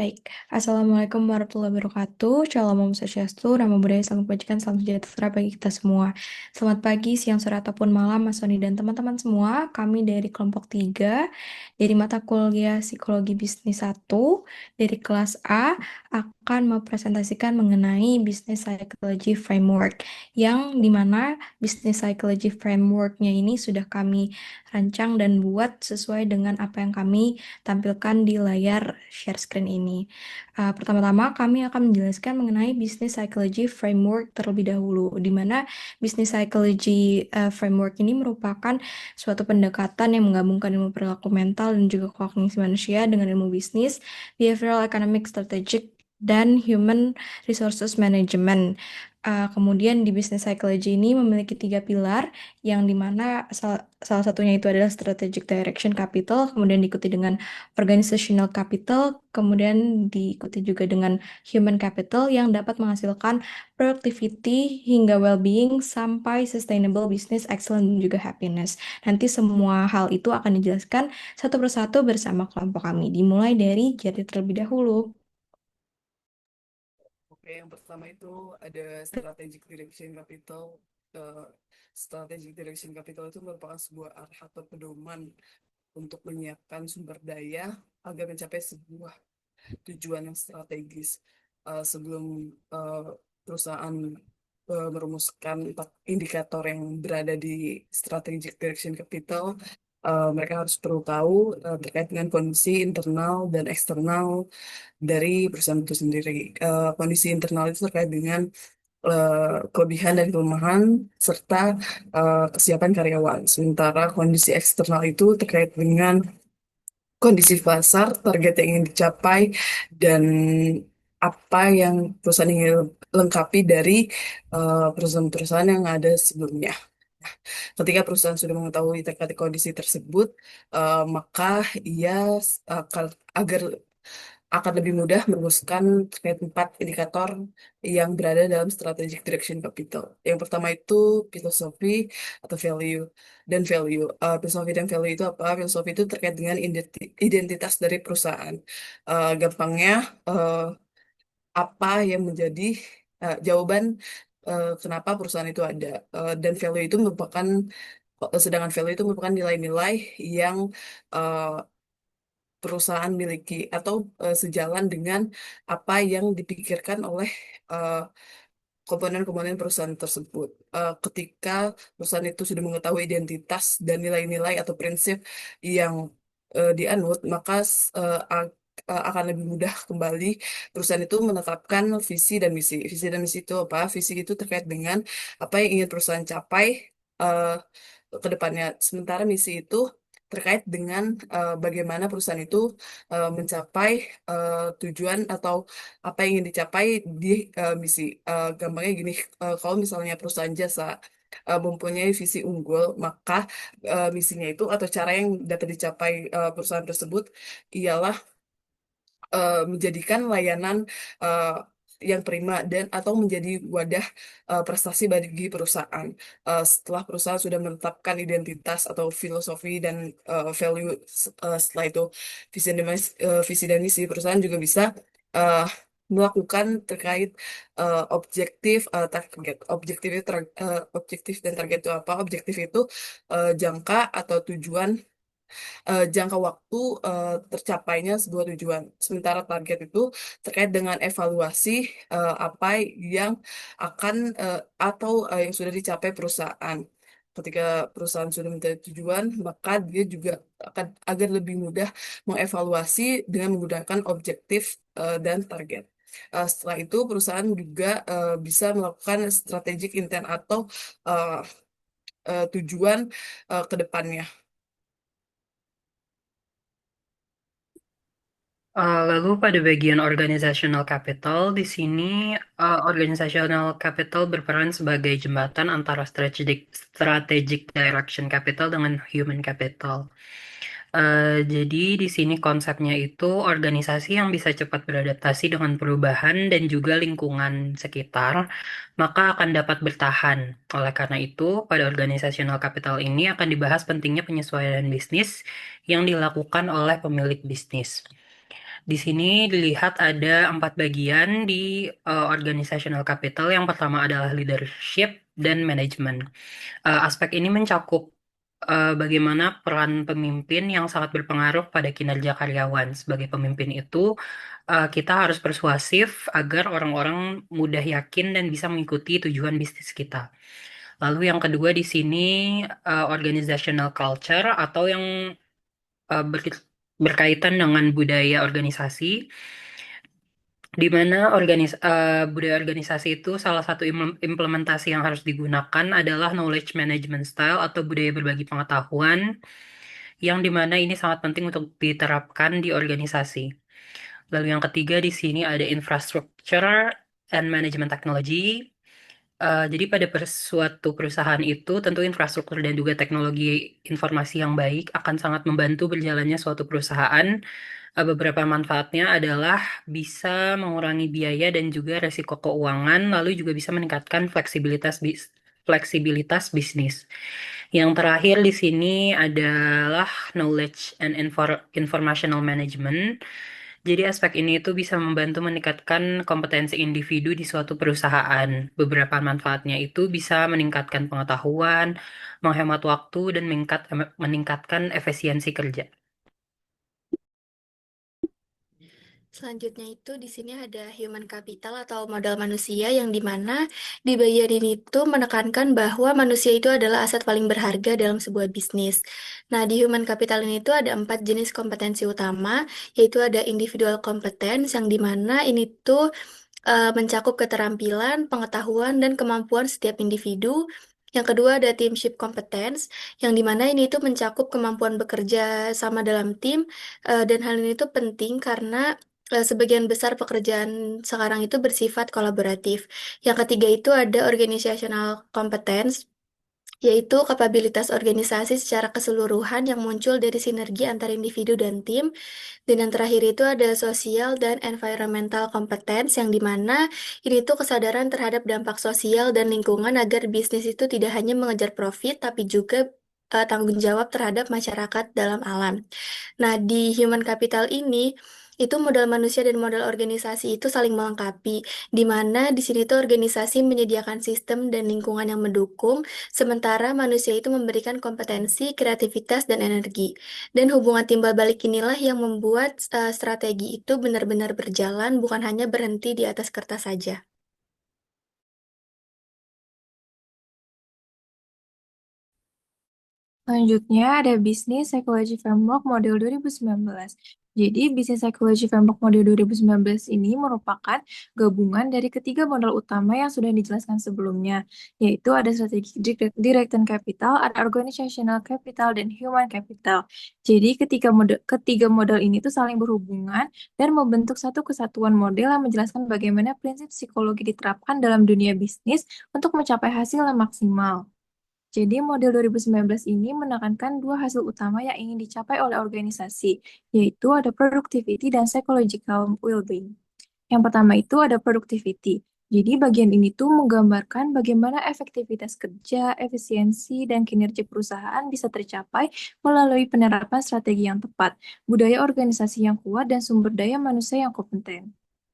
Baik, Assalamualaikum warahmatullahi wabarakatuh. Shalom Om Swastiastu, Namo Buddhaya, Salam Kebajikan, Salam sejahtera bagi kita semua. Selamat pagi, siang, sore, ataupun malam, Mas Soni dan teman-teman semua. Kami dari kelompok 3, dari mata kuliah Psikologi Bisnis 1, dari kelas A, akan mempresentasikan mengenai Business Psychology Framework, yang dimana Business Psychology Framework-nya ini sudah kami rancang dan buat sesuai dengan apa yang kami tampilkan di layar share screen ini. Pertama-tama, kami akan menjelaskan mengenai Business Psychology Framework terlebih dahulu, di mana Business Psychology Framework ini merupakan suatu pendekatan yang menggabungkan ilmu perilaku mental dan juga kognisi manusia dengan ilmu bisnis, behavioral economic strategic, dan human resources management. Kemudian di business psychology ini memiliki tiga pilar, yang dimana salah satunya itu adalah strategic direction capital, kemudian diikuti dengan organizational capital, kemudian diikuti juga dengan human capital yang dapat menghasilkan productivity hingga well-being sampai sustainable business excellence dan juga happiness. Nanti semua hal itu akan dijelaskan satu persatu bersama kelompok kami. Dimulai dari Jerry terlebih dahulu. Oke, yang pertama itu ada strategic direction capital. Eh, strategic direction capital itu merupakan sebuah arah atau pedoman untuk menyiapkan sumber daya agar mencapai sebuah tujuan yang strategis. Sebelum eh, perusahaan merumuskan 4 indikator yang berada di strategic direction capital, mereka harus perlu tahu terkait dengan kondisi internal dan eksternal dari perusahaan itu sendiri. Kondisi internal itu terkait dengan kelebihan dan kelemahan serta kesiapan karyawan. Sementara kondisi eksternal itu terkait dengan kondisi pasar, target yang ingin dicapai, dan apa yang perusahaan ingin lengkapi dari perusahaan-perusahaan yang ada sebelumnya. Ketika perusahaan sudah mengetahui terkait kondisi tersebut, maka ia akan agar akan lebih mudah merumuskan terkait 4 indikator yang berada dalam strategic direction capital. Yang pertama itu filosofi atau value dan value. Filosofi dan value itu apa? Filosofi itu terkait dengan identitas dari perusahaan. Gampangnya, eh, apa yang menjadi jawaban kenapa perusahaan itu ada. Dan value itu merupakan sedangkan value itu merupakan nilai-nilai yang eh, perusahaan miliki atau sejalan dengan apa yang dipikirkan oleh eh, komponen-komponen perusahaan tersebut. Ketika perusahaan itu sudah mengetahui identitas dan nilai-nilai atau prinsip yang dianut, maka akan lebih mudah kembali perusahaan itu menetapkan visi dan misi. Visi dan misi itu apa? Visi itu terkait dengan apa yang ingin perusahaan capai eh, ke depannya. Sementara misi itu terkait dengan bagaimana perusahaan itu mencapai tujuan atau apa yang ingin dicapai di misi. Gampangnya gini, kalau misalnya perusahaan jasa mempunyai visi unggul, maka misinya itu atau cara yang dapat dicapai perusahaan tersebut ialah menjadikan layanan eh, yang prima dan atau menjadi wadah prestasi bagi perusahaan. Setelah perusahaan sudah menetapkan identitas atau filosofi dan value, setelah itu visi dan misi, perusahaan juga bisa eh, melakukan terkait objektif target. Objektif dan target itu apa? Objektif itu jangka atau tujuan jangka waktu tercapainya sebuah tujuan. Sementara target itu terkait dengan evaluasi apa yang akan atau yang sudah dicapai perusahaan. Ketika perusahaan sudah mencapai tujuan, maka dia juga akan agar lebih mudah mengevaluasi dengan menggunakan objektif dan target. Setelah itu, perusahaan juga bisa melakukan strategic intent atau eh, tujuan ke depannya. Lalu pada bagian organizational capital, di sini organizational capital berperan sebagai jembatan antara strategic direction capital dengan human capital. Jadi di sini konsepnya itu organisasi yang bisa cepat beradaptasi dengan perubahan dan juga lingkungan sekitar, maka akan dapat bertahan. Oleh karena itu, pada organizational capital ini akan dibahas pentingnya penyesuaian bisnis yang dilakukan oleh pemilik bisnis. Di sini dilihat ada 4 bagian di organizational capital. Yang pertama adalah leadership dan manajemen. Aspek ini mencakup bagaimana peran pemimpin yang sangat berpengaruh pada kinerja karyawan. Sebagai pemimpin itu, kita harus persuasif agar orang-orang mudah yakin dan bisa mengikuti tujuan bisnis kita. Lalu yang kedua di sini organizational culture atau yang berkaitan dengan budaya organisasi, di mana budaya organisasi itu salah satu implementasi yang harus digunakan adalah knowledge management style atau budaya berbagi pengetahuan, yang dimana ini sangat penting untuk diterapkan di organisasi. Lalu yang ketiga di sini ada infrastructure and management technology. Jadi pada suatu perusahaan itu tentu infrastruktur dan juga teknologi informasi yang baik akan sangat membantu berjalannya suatu perusahaan. Beberapa manfaatnya adalah bisa mengurangi biaya dan juga resiko keuangan, lalu juga bisa meningkatkan fleksibilitas bisnis. Yang terakhir di sini adalah knowledge and informational management. Jadi aspek ini itu bisa membantu meningkatkan kompetensi individu di suatu perusahaan. Beberapa manfaatnya itu bisa meningkatkan pengetahuan, menghemat waktu, dan meningkatkan efisiensi kerja. Selanjutnya itu di sini ada human capital atau modal manusia yang dimana di bagian ini itu menekankan bahwa manusia itu adalah aset paling berharga dalam sebuah bisnis. Nah, di human capital ini itu ada 4 jenis kompetensi utama, yaitu ada individual competence yang dimana ini tuh mencakup keterampilan, pengetahuan, dan kemampuan setiap individu. Yang kedua ada teamship competence, yang dimana ini tuh mencakup kemampuan bekerja sama dalam tim, dan hal ini tuh penting karena sebagian besar pekerjaan sekarang itu bersifat kolaboratif. Yang ketiga itu ada organizational competence, yaitu kapabilitas organisasi secara keseluruhan yang muncul dari sinergi antara individu dan tim. Dan yang terakhir itu ada sosial dan environmental competence yang dimana ini tuh kesadaran terhadap dampak sosial dan lingkungan agar bisnis itu tidak hanya mengejar profit tapi juga tanggung jawab terhadap masyarakat dalam alam. Nah, di human capital ini itu modal manusia dan modal organisasi itu saling melengkapi, di mana di sini tuh organisasi menyediakan sistem dan lingkungan yang mendukung, sementara manusia itu memberikan kompetensi, kreativitas, dan energi. Dan hubungan timbal balik inilah yang membuat strategi itu benar-benar berjalan, bukan hanya berhenti di atas kertas saja. Selanjutnya ada Business Psychology Framework model 2019. Jadi, Business Psychology Framework model 2019 ini merupakan gabungan dari ketiga model utama yang sudah dijelaskan sebelumnya, yaitu ada Strategic Directed Capital, ada Organizational Capital, dan Human Capital. Jadi, ketiga model ini tuh saling berhubungan dan membentuk satu kesatuan model yang menjelaskan bagaimana prinsip psikologi diterapkan dalam dunia bisnis untuk mencapai hasil yang maksimal. Jadi model 2019 ini menekankan dua hasil utama yang ingin dicapai oleh organisasi, yaitu ada productivity dan psychological well-being. Yang pertama itu ada productivity. Jadi bagian ini tuh menggambarkan bagaimana efektivitas kerja, efisiensi, dan kinerja perusahaan bisa tercapai melalui penerapan strategi yang tepat, budaya organisasi yang kuat, dan sumber daya manusia yang kompeten.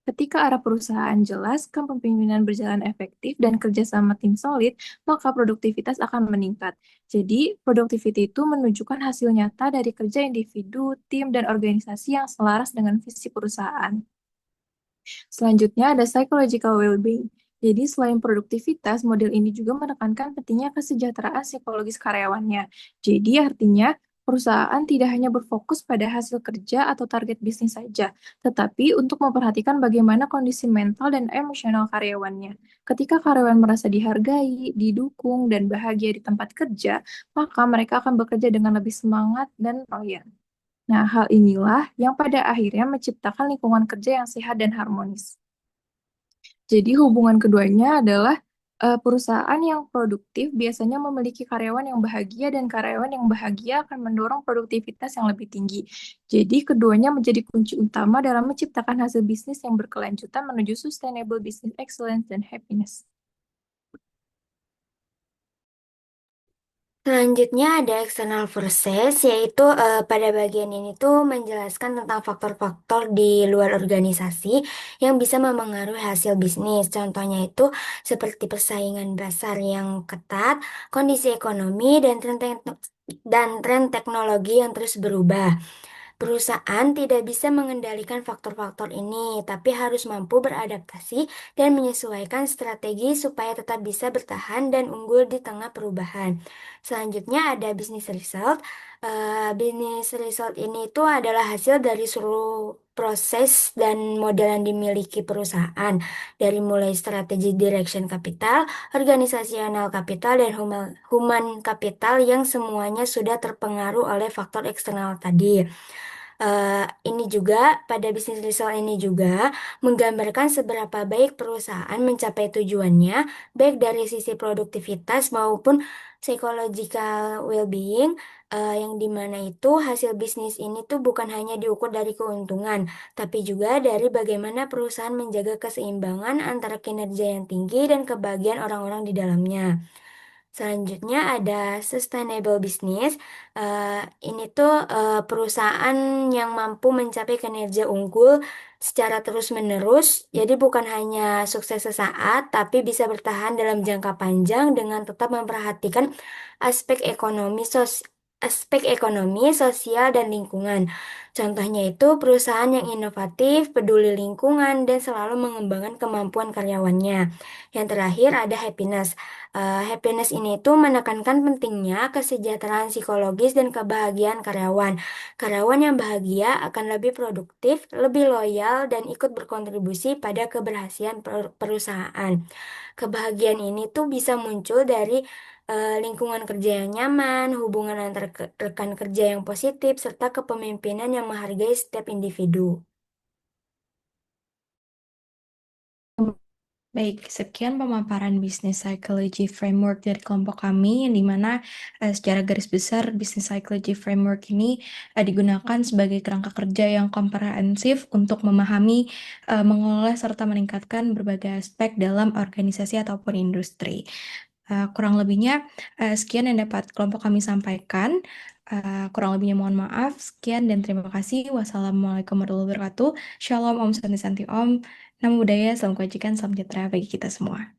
Ketika arah perusahaan jelas, kepemimpinan berjalan efektif, dan kerjasama tim solid, maka produktivitas akan meningkat. Jadi, productivity itu menunjukkan hasil nyata dari kerja individu, tim, dan organisasi yang selaras dengan visi perusahaan. Selanjutnya ada psychological well-being. Jadi selain produktivitas, model ini juga menekankan pentingnya kesejahteraan psikologis karyawannya. Jadi artinya perusahaan tidak hanya berfokus pada hasil kerja atau target bisnis saja, tetapi untuk memperhatikan bagaimana kondisi mental dan emosional karyawannya. Ketika karyawan merasa dihargai, didukung, dan bahagia di tempat kerja, maka mereka akan bekerja dengan lebih semangat dan loyal. Nah, hal inilah yang pada akhirnya menciptakan lingkungan kerja yang sehat dan harmonis. Jadi hubungan keduanya adalah perusahaan yang produktif biasanya memiliki karyawan yang bahagia dan karyawan yang bahagia akan mendorong produktivitas yang lebih tinggi. Jadi keduanya menjadi kunci utama dalam menciptakan hasil bisnis yang berkelanjutan menuju sustainable business excellence dan happiness. Selanjutnya ada external forces, yaitu pada bagian ini tuh menjelaskan tentang faktor-faktor di luar organisasi yang bisa memengaruhi hasil bisnis. Contohnya itu seperti persaingan pasar yang ketat, kondisi ekonomi, dan tren teknologi yang terus berubah. Perusahaan tidak bisa mengendalikan faktor-faktor ini, tapi harus mampu beradaptasi dan menyesuaikan strategi supaya tetap bisa bertahan dan unggul di tengah perubahan. Selanjutnya ada business result. Business result ini itu adalah hasil dari seluruh proses dan modal yang dimiliki perusahaan, dari mulai strategi direction capital, organisasional capital, dan human capital yang semuanya sudah terpengaruh oleh faktor eksternal tadi. Ini juga pada bisnis result ini juga menggambarkan seberapa baik perusahaan mencapai tujuannya, baik dari sisi produktivitas maupun psychological well-being, yang dimana itu hasil bisnis ini tuh bukan hanya diukur dari keuntungan, tapi juga dari bagaimana perusahaan menjaga keseimbangan antara kinerja yang tinggi dan kebahagiaan orang-orang di dalamnya. Selanjutnya ada sustainable business. Ini tuh perusahaan yang mampu mencapai kinerja unggul secara terus-menerus. Jadi bukan hanya sukses sesaat, tapi bisa bertahan dalam jangka panjang dengan tetap memperhatikan aspek ekonomi, sosial, dan lingkungan. Contohnya itu perusahaan yang inovatif, peduli lingkungan, dan selalu mengembangkan kemampuan karyawannya. Yang terakhir ada happiness. Happiness ini tuh menekankan pentingnya kesejahteraan psikologis dan kebahagiaan karyawan. Karyawan yang bahagia akan lebih produktif, lebih loyal, dan ikut berkontribusi pada keberhasilan perusahaan. Kebahagiaan ini tuh bisa muncul dari lingkungan kerja yang nyaman, hubungan antar rekan kerja yang positif, serta kepemimpinan yang menghargai setiap individu. Baik, sekian pemaparan Business Psychology Framework dari kelompok kami, yang dimana secara garis besar Business Psychology Framework ini digunakan sebagai kerangka kerja yang komprehensif untuk memahami, mengelola, serta meningkatkan berbagai aspek dalam organisasi ataupun industri. Kurang lebihnya, sekian yang dapat kelompok kami sampaikan. Kurang lebihnya mohon maaf. Sekian dan terima kasih. Wassalamualaikum warahmatullahi wabarakatuh. Shalom, Om Santi Santi Om. Namo Buddhaya, salam kebajikan, salam sejahtera bagi kita semua.